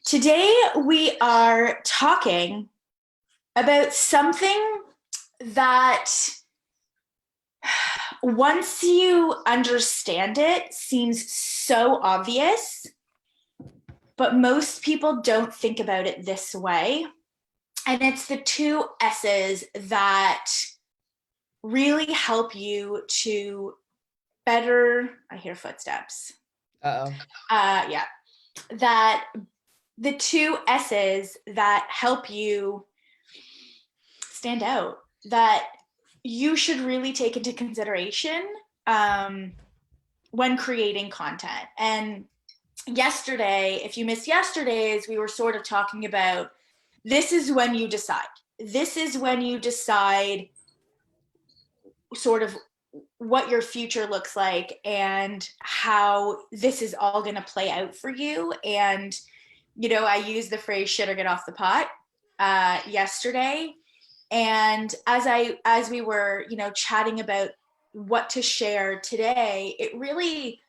Today we are talking about something that once you understand it seems so obvious, but most people don't think about it this way. And it's the two S's that really help you to better, I hear footsteps. Uh-oh. Yeah, that the two S's that help you stand out, that you should really take into consideration when creating content. And yesterday, if you missed yesterday's, we were sort of talking about this is when you decide. This is when you decide sort of what your future looks like and how this is all going to play out for you. And, you know, I used the phrase shit or get off the pot yesterday. And as we were, you know, chatting about what to share today, it really,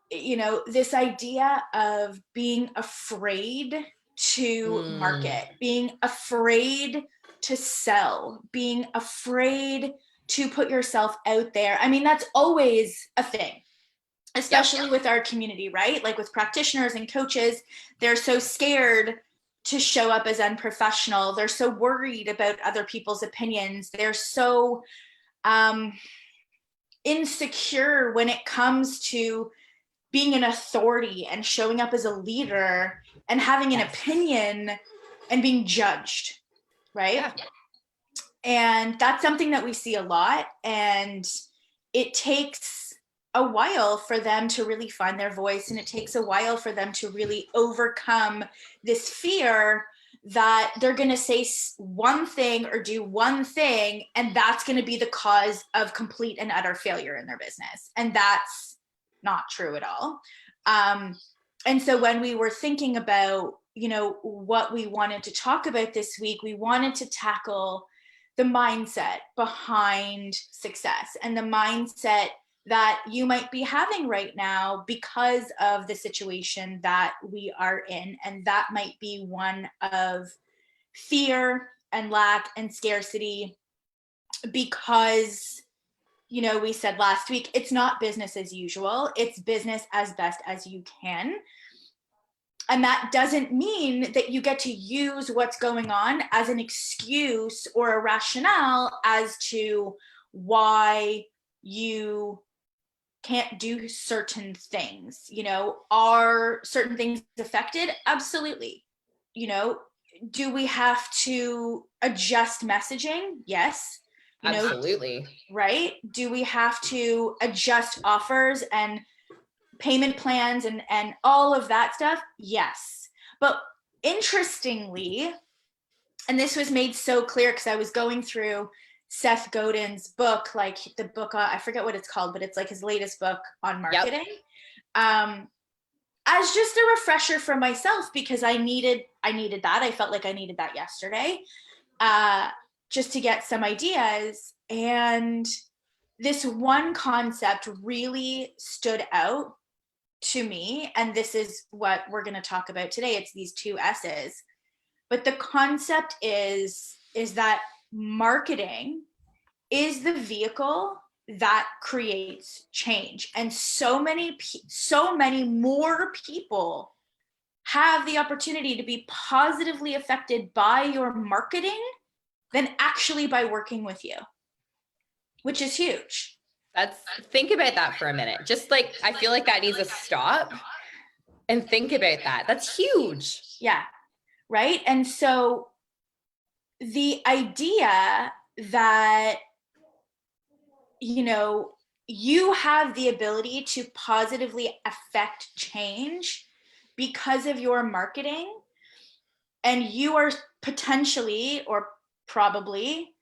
you know, this idea of being afraid to market, being afraid to sell, being afraid to put yourself out there. I mean, that's always a thing, especially with our community, right? Like with practitioners and coaches, they're so scared to show up as unprofessional. They're so worried about other people's opinions. They're so insecure when it comes to being an authority and showing up as a leader and having an opinion and being judged, right? Yeah. And that's something that we see a lot. And it takes a while for them to really find their voice. And it takes a while for them to really overcome this fear that they're going to say one thing or do one thing, and that's going to be the cause of complete and utter failure in their business. And that's not true at all. And so when we were thinking about, you know, what we wanted to talk about this week, we wanted to tackle the mindset behind success and the mindset that you might be having right now because of the situation that we are in. And that might be one of fear and lack and scarcity because, you know, we said last week, it's not business as usual. It's business as best as you can. And that doesn't mean that you get to use what's going on as an excuse or a rationale as to why you can't do certain things. You know, are certain things affected? Absolutely. You know, do we have to adjust messaging? Yes. You know, absolutely. Right? Do we have to adjust offers and payment plans and all of that stuff? Yes. But interestingly, and this was made so clear because I was going through Seth Godin's book, like the book, I forget what it's called, but it's like his latest book on marketing. Yep. As just a refresher for myself, because I needed that. I felt like I needed that yesterday, just to get some ideas. And this one concept really stood out to me, and this is what we're going to talk about today. It's these two S's. But the concept is that marketing is the vehicle that creates change. And so many more people have the opportunity to be positively affected by your marketing than actually by working with you, which is huge. Think about that for a minute. Just like, I feel like that needs a stop and think about that. That's huge. Yeah. Right. And so the idea that, you know, you have the ability to positively affect change because of your marketing, and you are potentially or probably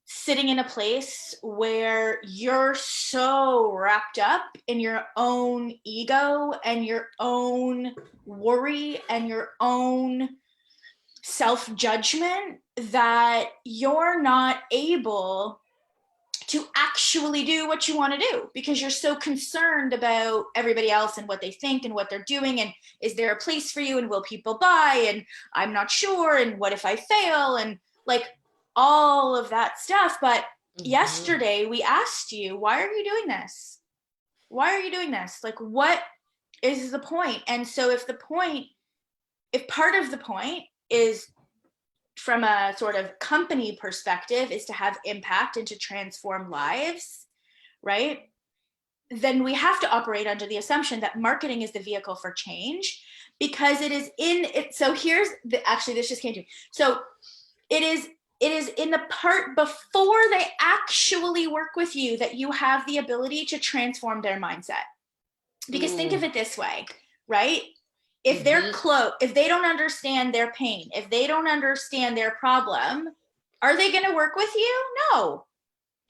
sitting in a place where you're so wrapped up in your own ego and your own worry and your own self-judgment that you're not able to actually do what you want to do because you're so concerned about everybody else and what they think and what they're doing. And is there a place for you? And will people buy? And I'm not sure. And what if I fail? And like all of that stuff. But yesterday we asked you, why are you doing this? Why are you doing this? Like, what is the point? And so if part of the point is from a sort of company perspective is to have impact and to transform lives, right? Then we have to operate under the assumption that marketing is the vehicle for change because it is in it. So here's the, actually, this just came to me. So it is in the part before they actually work with you that you have the ability to transform their mindset. Because think of it this way, right? If they're if they don't understand their pain, if they don't understand their problem, are they going to work with you? No,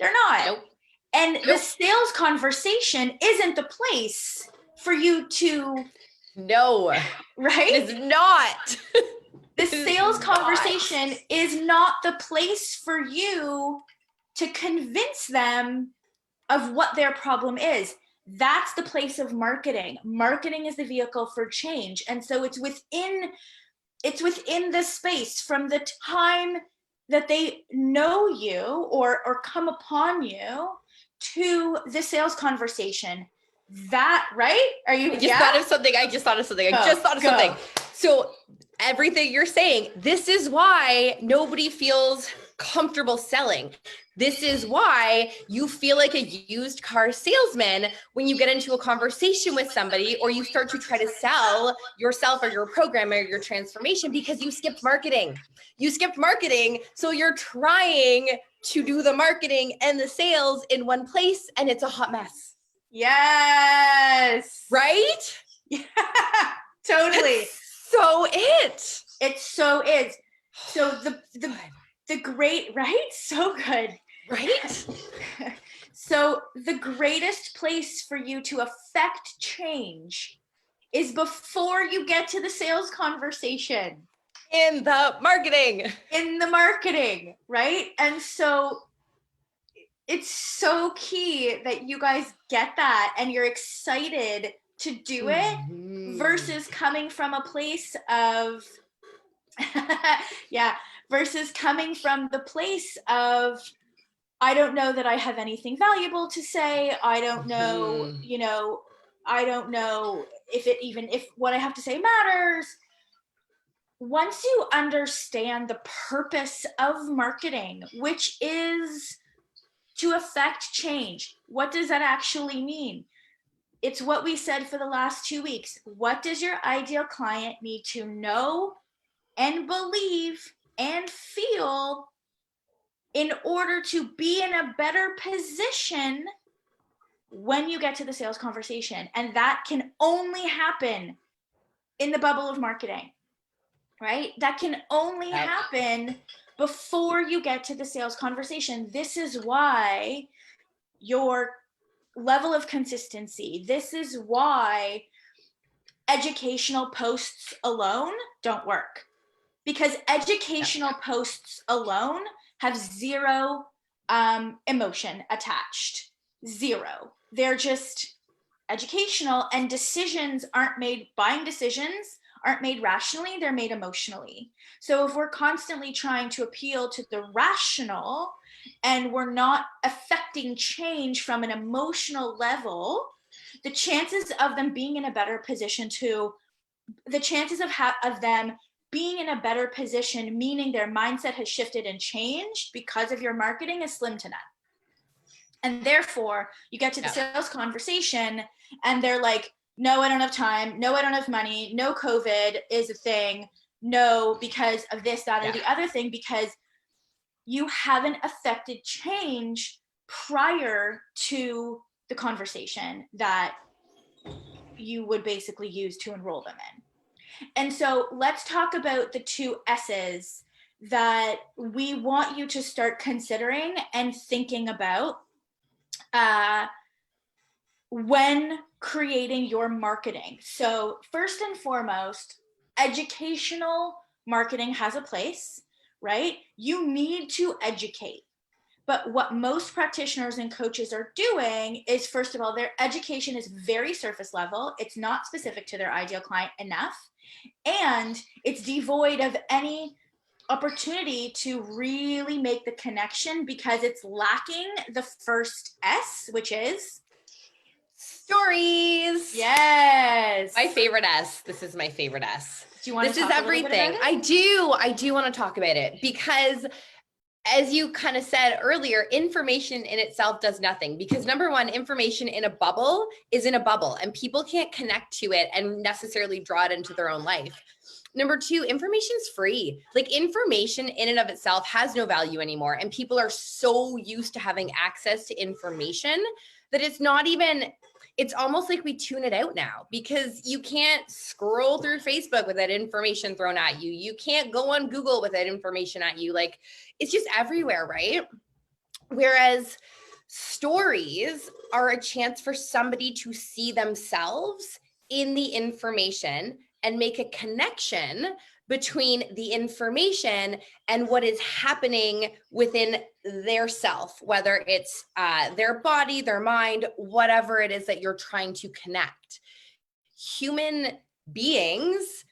they're not. Nope. And the sales conversation isn't the place for you to. No, right? It's not. The sales conversation is not the place for you to convince them of what their problem is. That's the place of marketing. Marketing is the vehicle for change. And so it's within the space from the time that they know you or come upon you to the sales conversation. That, right? Are you? I just thought of something. So everything you're saying, this is why nobody feels comfortable selling. This is why you feel like a used car salesman when you get into a conversation with somebody or you start to try to sell yourself or your program or your transformation because you skipped marketing. You skipped marketing, so you're trying to do the marketing and the sales in one place, and it's a hot mess. Yes. Right? Yeah, totally. It so is. So the great, right? So good. Right? So the greatest place for you to affect change is before you get to the sales conversation. In the marketing, right? And so it's so key that you guys get that and you're excited to do it versus coming from a place of versus coming from the place of I don't know that I have anything valuable to say. I don't know, I don't know if what I have to say matters. Once you understand the purpose of marketing, which is to affect change, what does that actually mean? It's what we said for the last 2 weeks. What does your ideal client need to know and believe and feel in order to be in a better position when you get to the sales conversation? And that can only happen in the bubble of marketing, right? That can only happen before you get to the sales conversation. This is why your level of consistency, this is why educational posts alone don't work. Because educational posts alone have zero emotion attached. Zero. They're just educational, and buying decisions aren't made rationally, they're made emotionally. So if we're constantly trying to appeal to the rational and we're not affecting change from an emotional level, the chances of them being in a better position of them being in a better position, meaning their mindset has shifted and changed because of your marketing, is slim to none. And therefore, you get to the sales conversation and they're like, no, I don't have time. No, I don't have money. No, COVID is a thing. No, because of this, that, or the other thing, because you haven't affected change prior to the conversation that you would basically use to enroll them in. And so let's talk about the 2 S's that we want you to start considering and thinking about when creating your marketing. So first and foremost, educational marketing has a place, right? You need to educate. But what most practitioners and coaches are doing is, first of all, their education is very surface level. It's not specific to their ideal client enough. And it's devoid of any opportunity to really make the connection because it's lacking the first S, which is stories. Yes. My favorite S. This is my favorite S. Do you want to talk talk a little bit about it? I do want to talk about it because, as you kind of said earlier, information in itself does nothing, because number one, information in a bubble is in a bubble and people can't connect to it and necessarily draw it into their own life. Number two, information's free. Like, information in and of itself has no value anymore. And people are so used to having access to information that it's almost like we tune it out now, because you can't scroll through Facebook with that information thrown at you. You can't go on Google with that information at you. Like, it's just everywhere, right? Whereas stories are a chance for somebody to see themselves in the information and make a connection between the information and what is happening within their self, whether it's their body, their mind, whatever it is that you're trying to connect. Human beings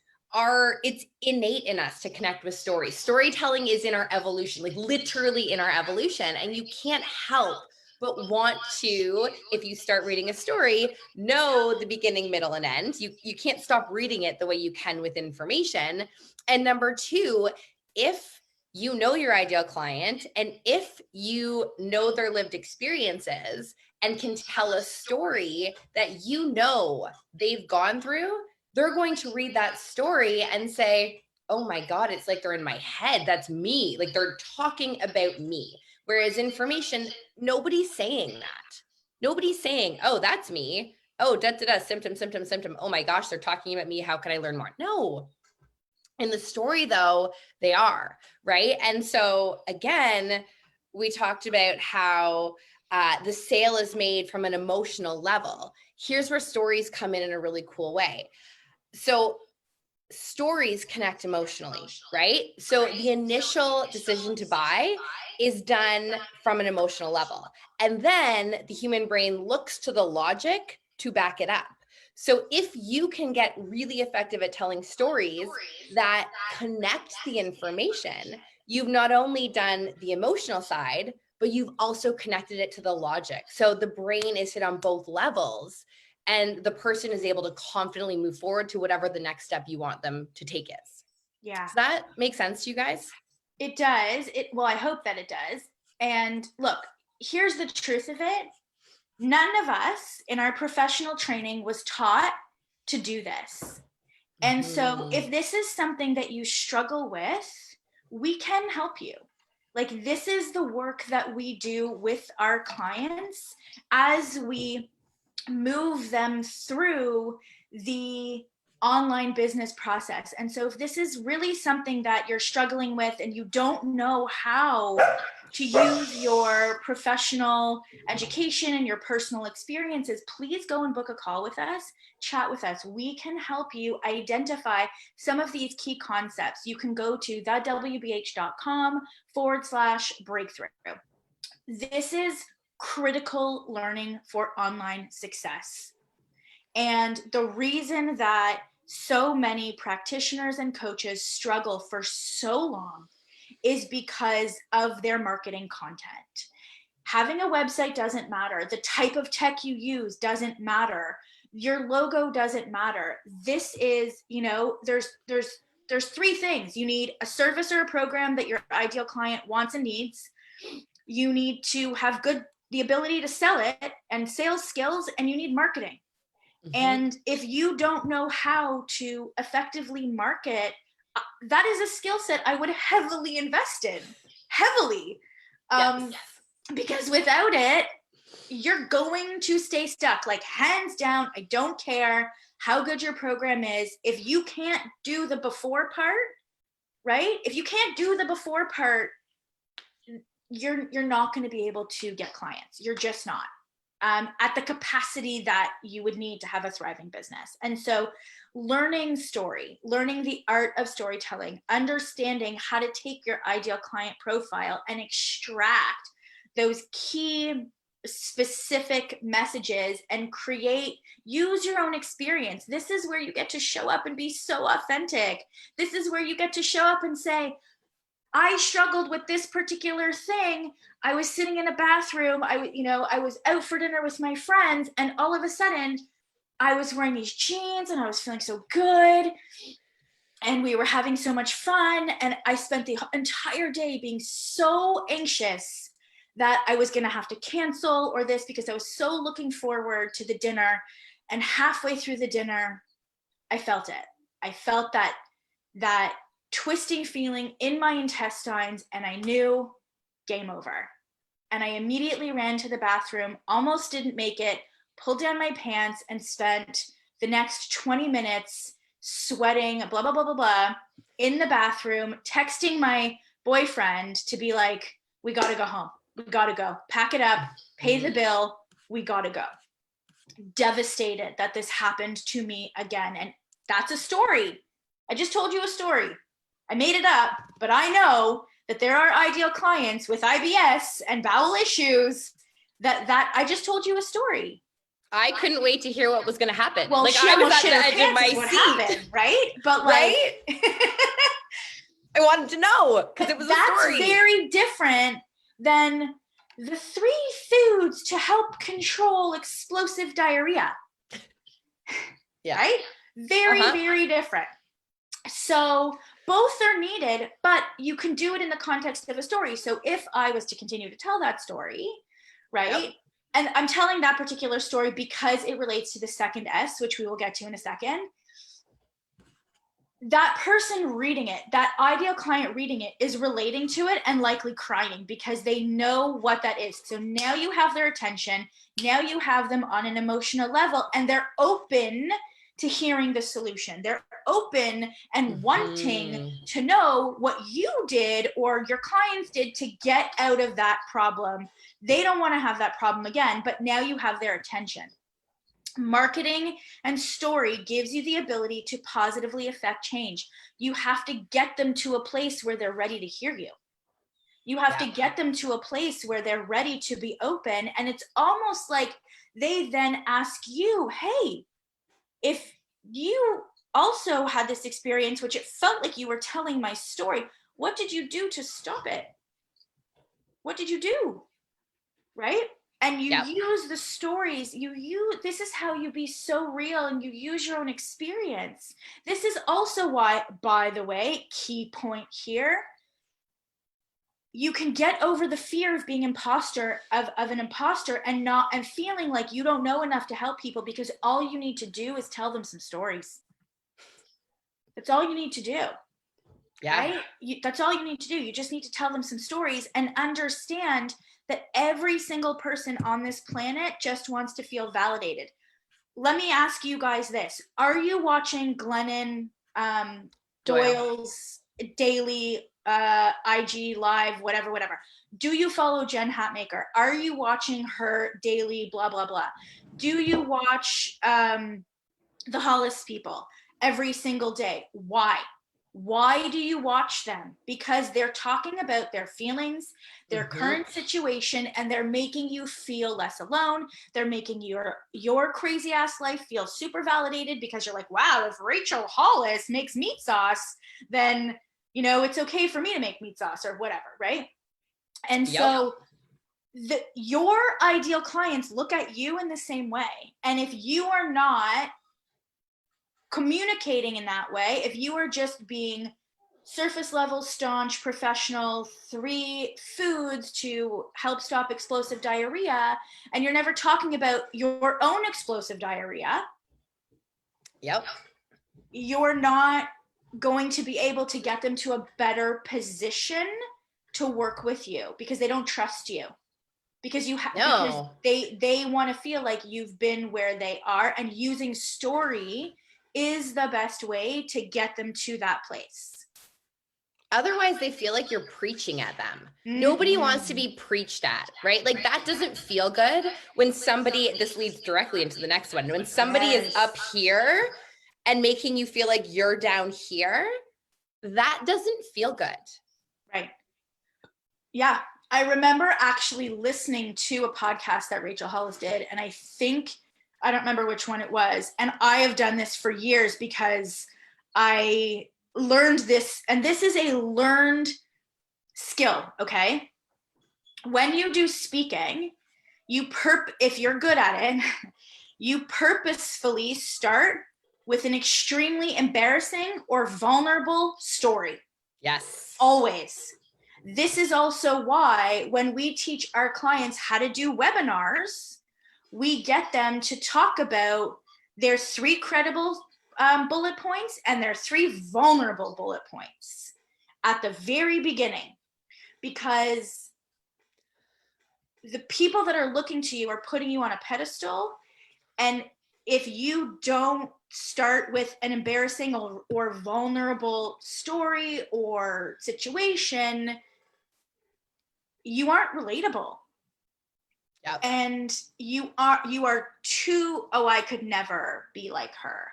it's innate in us to connect with stories. Storytelling is in our evolution, like literally in our evolution. And you can't help but want to, if you start reading a story, know the beginning, middle, and end. You can't stop reading it the way you can with information. And number two, if you know your ideal client and if you know their lived experiences and can tell a story that you know they've gone through, they're going to read that story and say, oh my God, it's like they're in my head. That's me. Like, they're talking about me. Whereas information, nobody's saying that. Nobody's saying, oh, that's me. Oh, symptom. Oh my gosh, they're talking about me. How can I learn more? No. In the story, though, they are, right? And so again, we talked about how the sale is made from an emotional level. Here's where stories come in a really cool way. So stories connect emotionally, right? So the initial decision to buy is done from an emotional level. And then the human brain looks to the logic to back it up. So if you can get really effective at telling stories that connect the information, you've not only done the emotional side, but you've also connected it to the logic. So the brain is hit on both levels, and the person is able to confidently move forward to whatever the next step you want them to take is. Yeah. Does that make sense to you guys? It does. Well, I hope that it does. And look, here's the truth of it. None of us in our professional training was taught to do this. And so if this is something that you struggle with, we can help you. Like, this is the work that we do with our clients as we move them through the online business process. And so if this is really something that you're struggling with and you don't know how to use your professional education and your personal experiences, please go and book a call with us, chat with us. We can help you identify some of these key concepts. You can go to thewbh.com/breakthrough. This is critical learning for online success. And the reason that so many practitioners and coaches struggle for so long is because of their marketing content. Having a website doesn't matter. The type of tech you use doesn't matter. Your logo doesn't matter. This is, there's three things. You need a service or a program that your ideal client wants and needs. You need to have the ability to sell it and sales skills, and you need marketing. And if you don't know how to effectively market, that is a skill set I would heavily invest in, yes. Because without it, you're going to stay stuck. Like, hands down, I don't care how good your program is. If you can't do the before part, right? If you can't do the before part, you're not going to be able to get clients. You're just not. At the capacity that you would need to have a thriving business. And so learning the art of storytelling, understanding how to take your ideal client profile and extract those key specific messages and use your own experience. This is where you get to show up and be so authentic. This is where you get to show up and say, I struggled with this particular thing. I was sitting in a bathroom. I was out for dinner with my friends, and all of a sudden I was wearing these jeans and I was feeling so good. And we were having so much fun. And I spent the entire day being so anxious that I was going to have to cancel or this, because I was so looking forward to the dinner. And halfway through the dinner, I felt it. I felt that twisting feeling in my intestines, and I knew game over. And I immediately ran to the bathroom, almost didn't make it, pulled down my pants, and spent the next 20 minutes sweating, blah, blah, blah, blah, blah, in the bathroom, texting my boyfriend to be like, we got to go home. We got to go. Pack it up, pay the bill. We got to go. Devastated that this happened to me again. And that's a story. I just told you a story. I made it up, but I know that there are ideal clients with IBS and bowel issues that I just told you a story. I couldn't wait to hear what was going to happen. Well, like she I was almost at shit the her edge of my pants is what seat, happened, right? But right? I wanted to know because it was a story. That's very different than the 3 foods to help control explosive diarrhea. Yeah. Right? Very, very different. So both are needed, but you can do it in the context of a story. So if I was to continue to tell that story, right? Yep. And I'm telling that particular story because it relates to the second S, which we will get to in a second. That person reading it, that ideal client reading it, is relating to it and likely crying because they know what that is. So now you have their attention. Now you have them on an emotional level, and they're open to hearing the solution. They're open and wanting to know what you did or your clients did to get out of that problem. They don't want to have that problem again, but now you have their attention. Marketing and story gives you the ability to positively affect change. You have to get them to a place where they're ready to hear you. You have to get them to a place where they're ready to be open. And it's almost like they then ask you, hey, if you also had this experience, which it felt like you were telling my story, what did you do to stop it? What did you do? Right? And you use the stories, this is how you be so real, and you use your own experience. This is also why, by the way, key point here, you can get over the fear of being an imposter and feeling like you don't know enough to help people, because all you need to do is tell them some stories. That's all you need to do. Yeah. Right? That's all you need to do. You just need to tell them some stories and understand that every single person on this planet just wants to feel validated. Let me ask you guys this. Are you watching Glennon Doyle's daily IG live, whatever? Do you follow Jen Hatmaker? Are you watching her daily blah, blah, blah? Do you watch the Hollis people every single day? Why? Why do you watch them? Because they're talking about their feelings, their current situation, and they're making you feel less alone. They're making your crazy ass life feel super validated, because you're like, wow, if Rachel Hollis makes meat sauce, then, it's okay for me to make meat sauce or whatever, right? And so your ideal clients look at you in the same way. And if you are not communicating in that way, if you are just being surface level, staunch, professional, 3 foods to help stop explosive diarrhea, and you're never talking about your own explosive diarrhea, you're not going to be able to get them to a better position to work with you, because they don't trust you. Because because they want to feel like you've been where they are, and using story is the best way to get them to that place. Otherwise, they feel like you're preaching at them. Nobody wants to be preached at, right? Like that doesn't feel good when this leads directly into the next one. When somebody is up here and making you feel like you're down here, that doesn't feel good. Right. Yeah. I remember actually listening to a podcast that Rachel Hollis did, and I don't remember which one it was. And I have done this for years because I learned this, and this is a learned skill, okay? When you do speaking, if you're good at it, you purposefully start with an extremely embarrassing or vulnerable story. Yes. Always. This is also why when we teach our clients how to do webinars, we get them to talk about their 3 credible bullet points and their 3 vulnerable bullet points at the very beginning, because the people that are looking to you are putting you on a pedestal. And if you don't start with an embarrassing or vulnerable story or situation, you aren't relatable. Yep. And you are too, oh, I could never be like her.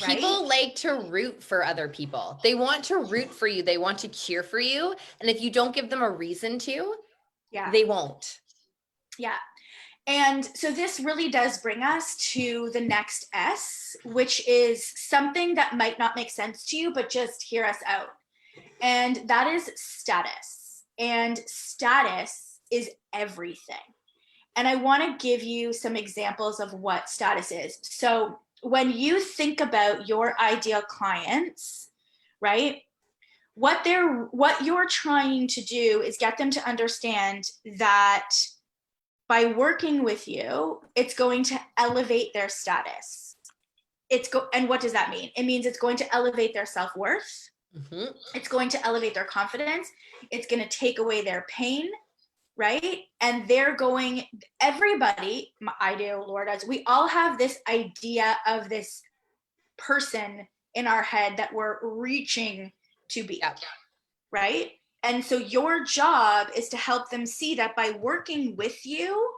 Right? People like to root for other people. They want to root for you. They want to cheer for you. And if you don't give them a reason to, they won't. Yeah. And so this really does bring us to the next S, which is something that might not make sense to you, but just hear us out. And that is status. And status is everything. And I want to give you some examples of what status is. So when you think about your ideal clients, right? What you're trying to do is get them to understand that by working with you, it's going to elevate their status. And what does that mean? It means it's going to elevate their self-worth. Mm-hmm. It's going to elevate their confidence. It's going to take away their pain, right? And everybody, my ideal Lord, we all have this idea of this person in our head that we're reaching to be, right? And so your job is to help them see that by working with you,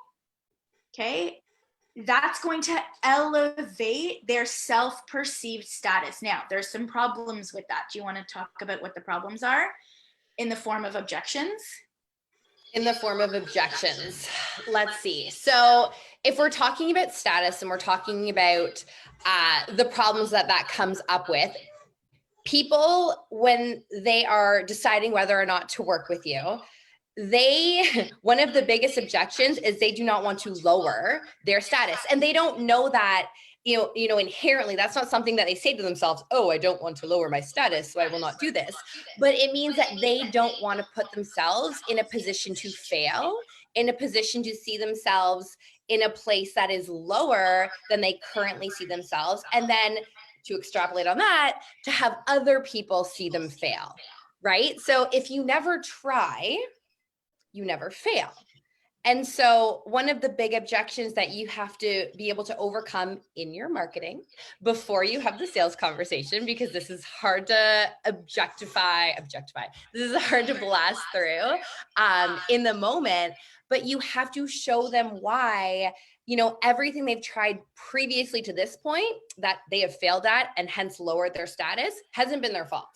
okay, that's going to elevate their self-perceived status. Now, there's some problems with that. Do you want to talk about what the problems are in the form of objections? In the form of objections. Let's see. So if we're talking about status and we're talking about the problems that comes up with, people, when they are deciding whether or not to work with you, one of the biggest objections is they do not want to lower their status. And they don't know that, inherently, that's not something that they say to themselves, oh, I don't want to lower my status, so I will not do this. But it means that they don't want to put themselves in a position to fail, in a position to see themselves in a place that is lower than they currently see themselves. And then to extrapolate on that, to have other people see them fail, right? So if you never try, you never fail. And so one of the big objections that you have to be able to overcome in your marketing before you have the sales conversation, because this is hard to objectify. This is hard to blast through in the moment, but you have to show them why, everything they've tried previously to this point that they have failed at and hence lowered their status hasn't been their fault.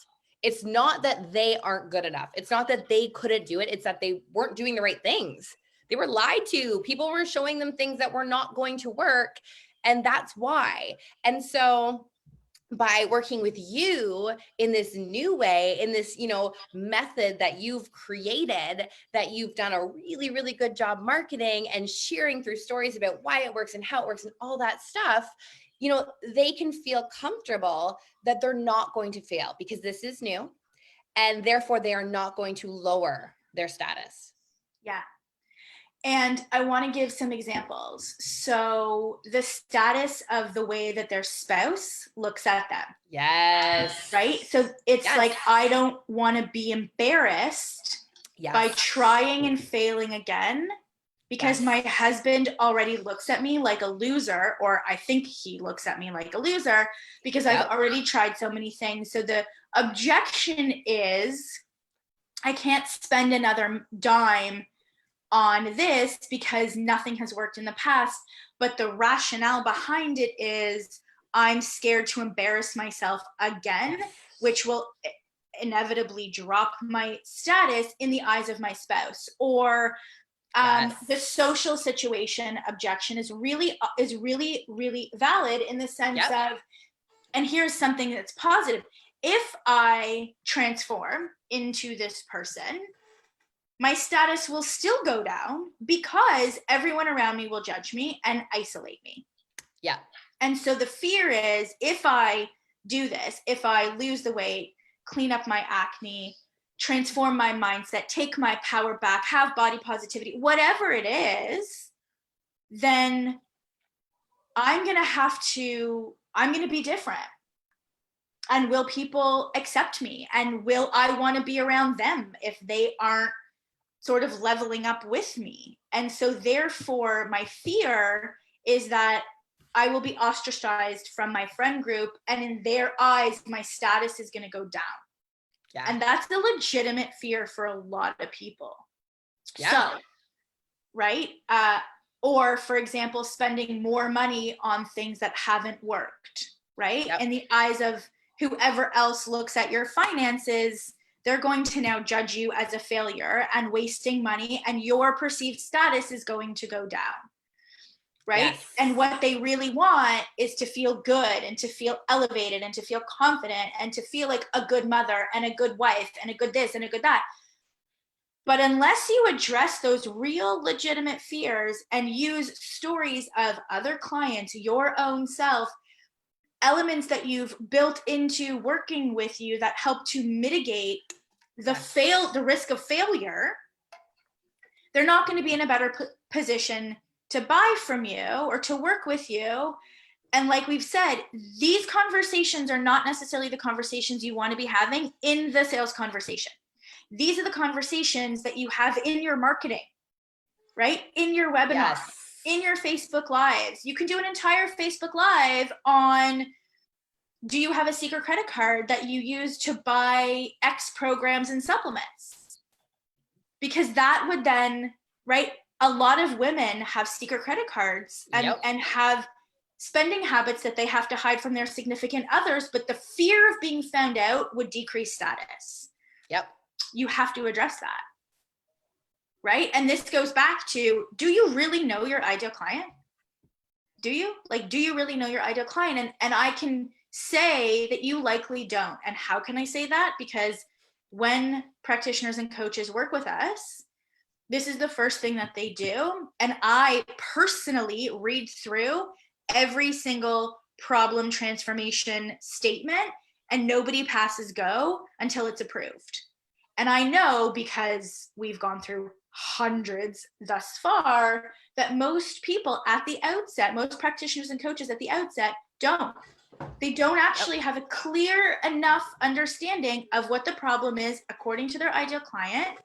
It's not that they aren't good enough. It's not that they couldn't do it. It's that they weren't doing the right things. They were lied to. People were showing them things that were not going to work. And that's why. And so by working with you in this new way, in this, method that you've created, that you've done a really, really good job marketing and sharing through stories about why it works and how it works and all that stuff, they can feel comfortable that they're not going to fail because this is new, and therefore they are not going to lower their status. Yeah. And I want to give some examples. So the status of the way that their spouse looks at them. Yes. Right? So it's like, I don't want to be embarrassed by trying and failing again because my husband already looks at me like a loser, or I think he looks at me like a loser because I've already tried so many things. So the objection is, I can't spend another dime on this because nothing has worked in the past. But the rationale behind it is, I'm scared to embarrass myself again, which will, inevitably drop my status in the eyes of my spouse. Or the social situation objection is really, really valid in the sense of, and here's something that's positive. If I transform into this person, my status will still go down because everyone around me will judge me and isolate me. Yeah. And so the fear is, if I do this, if I lose the weight, clean up my acne, transform my mindset, take my power back, have body positivity, whatever it is, then I'm going to be different. And will people accept me? And will I want to be around them if they aren't sort of leveling up with me? And so therefore my fear is that I will be ostracized from my friend group, and in their eyes, my status is going to go down. Yeah. And that's a legitimate fear for a lot of people. Yeah. So, right? Or for example, spending more money on things that haven't worked, right? Yep. In the eyes of whoever else looks at your finances, they're going to now judge you as a failure and wasting money, and your perceived status is going to go down. Right? Yes. And what they really want is to feel good and to feel elevated and to feel confident and to feel like a good mother and a good wife and a good this and a good that. But unless you address those real legitimate fears and use stories of other clients, your own self, elements that you've built into working with you that help to mitigate the risk of failure, they're not going to be in a better position to buy from you or to work with you. And like we've said, these conversations are not necessarily the conversations you want to be having in the sales conversation. These are the conversations that you have in your marketing, right? In your webinar, in your Facebook Lives. You can do an entire Facebook Live on, do you have a secret credit card that you use to buy X programs and supplements? Because that would then, right? A lot of women have secret credit cards and have spending habits that they have to hide from their significant others, but the fear of being found out would decrease status. Yep. You have to address that, right? And this goes back to, do you really know your ideal client? Do you? Like, do you really know your ideal client? And I can say that you likely don't. And how can I say that? Because when practitioners and coaches work with us, this is the first thing that they do. And I personally read through every single problem transformation statement, and nobody passes go until it's approved. And I know, because we've gone through hundreds thus far, that most people at the outset, most practitioners and coaches at the outset don't. They don't actually have a clear enough understanding of what the problem is according to their ideal client,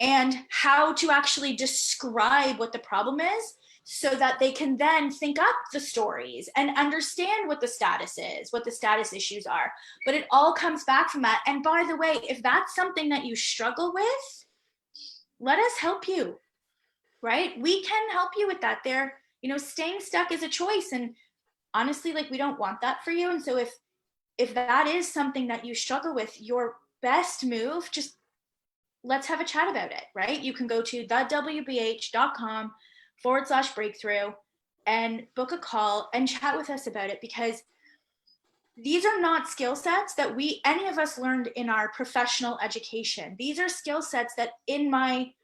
and how to actually describe what the problem is so that they can then think up the stories and understand what the status is, what the status issues are. But it all comes back from that. And by the way, if that's something that you struggle with, let us help you, right? We can help you with that. Staying stuck is a choice. And honestly, like, we don't want that for you. And so if that is something that you struggle with, your best move, just let's have a chat about it, right? You can go to thewbh.com/breakthrough and book a call and chat with us about it, because these are not skill sets that any of us learned in our professional education. These are skill sets that, in my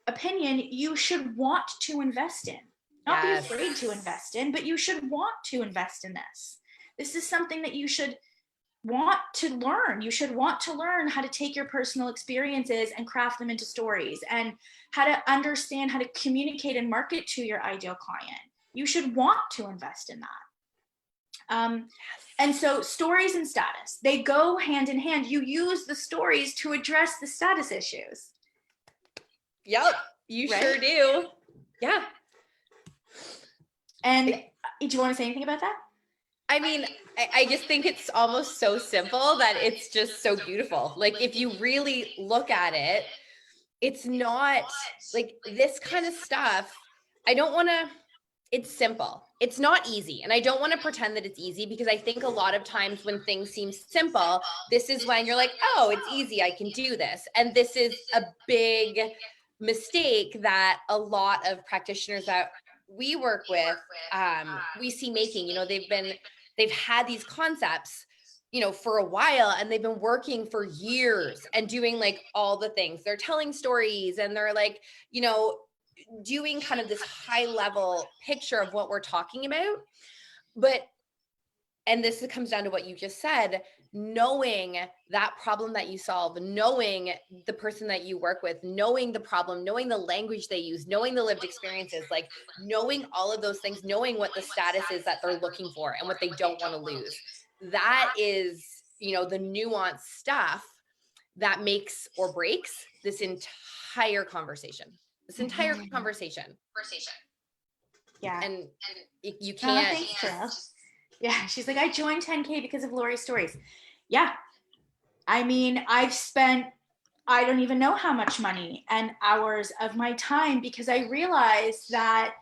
opinion, you should want to invest in. Not be afraid to invest in, but you should want to invest in this. This is something that you should want to learn. You should want to learn how to take your personal experiences and craft them into stories, and how to understand how to communicate and market to your ideal client. You should want to invest in that. And so stories and status, they go hand in hand. You use the stories to address the status issues. Yep, you sure do. Yeah. And do you want to say anything about that? I mean, I just think it's almost so simple that it's just so beautiful. Like, if you really look at it, it's not like this kind of stuff. It's simple. it's not easy. And I don't want to pretend that it's easy, because I think a lot of times when things seem simple, this is when you're like, oh, it's easy, I can do this. And this is a big mistake that a lot of practitioners that we work with, we see making. They've had these concepts, for a while, and they've been working for years and doing like all the things. They're telling stories, and they're like, doing kind of this high level picture of what we're talking about. And this comes down to what you just said, knowing that problem that you solve, knowing the person that you work with, knowing the problem, knowing the language they use, knowing the lived experiences, like knowing all of those things, knowing what the status is that they're looking for and what they don't want to lose. That is, the nuanced stuff that makes or breaks this entire conversation. Yeah. And you can't. Thanks, Jill. Yeah. She's like, I joined 10K because of Lori's stories. Yeah. I mean, I've spent, I don't even know how much money and hours of my time, because I realized that,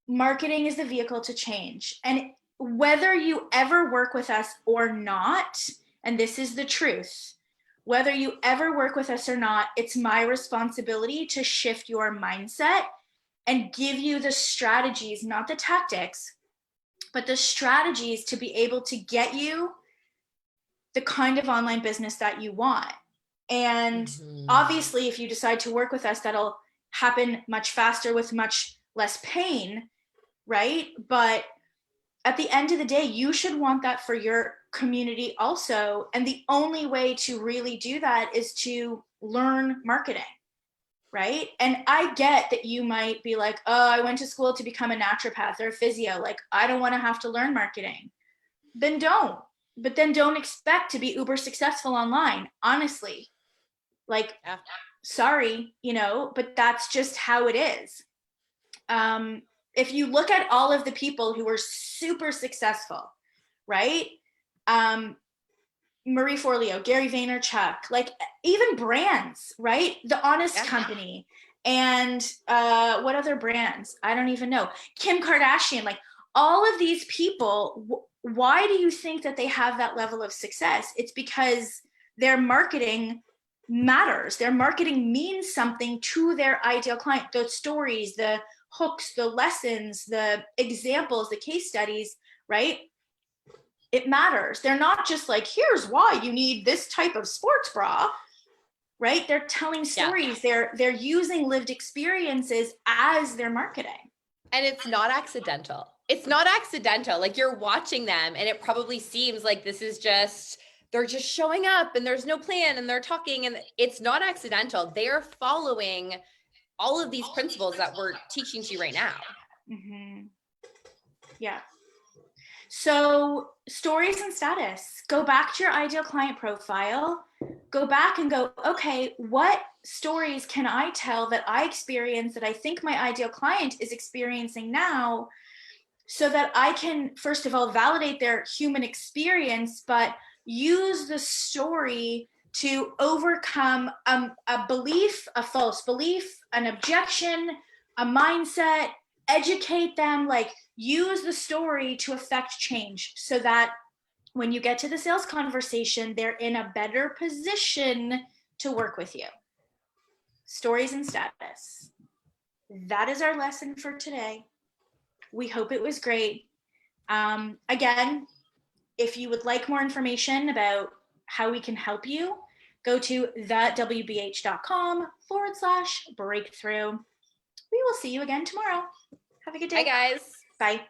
marketing is the vehicle to change. And whether you ever work with us or not, and this is the truth, whether you ever work with us or not, it's my responsibility to shift your mindset and give you the strategies, not the tactics, but the strategies to be able to get you the kind of online business that you want. And obviously, if you decide to work with us, that'll happen much faster with much less pain, right? But at the end of the day, you should want that for your community also. And the only way to really do that is to learn marketing, right? And I get that you might be like, oh, I went to school to become a naturopath or a physio. Like, I don't want to have to learn marketing. Then don't. But then don't expect to be uber successful online, honestly. Like, sorry, but that's just how it is. If you look at all of the people who were super successful, right? Marie Forleo, Gary Vaynerchuk, like even brands, right? The Honest Company, and what other brands? I don't even know. Kim Kardashian, like all of these people, why do you think that they have that level of success? It's because their marketing matters. Their marketing means something to their ideal client. The stories, the hooks, the lessons, the examples, the case studies, right? It matters. They're not just like, here's why you need this type of sports bra, right? They're telling stories. They're using lived experiences as their marketing. And it's not accidental. It's not accidental. Like, you're watching them and it probably seems like this is just, they're just showing up and there's no plan and they're talking, and it's not accidental. They are following all of these principles that we're teaching to you right now. Mm-hmm. Yeah. So stories and status, go back to your ideal client profile, go back and go, okay, what stories can I tell that I experience that I think my ideal client is experiencing now, so that I can, first of all, validate their human experience, but use the story to overcome a belief, a false belief, an objection, a mindset, educate them, like use the story to affect change, so that when you get to the sales conversation, they're in a better position to work with you. Stories and status. That is our lesson for today. We hope it was great. Again, if you would like more information about how we can help you, go to thewbh.com/breakthrough. We will see you again tomorrow. Have a good day. Bye, guys. Bye.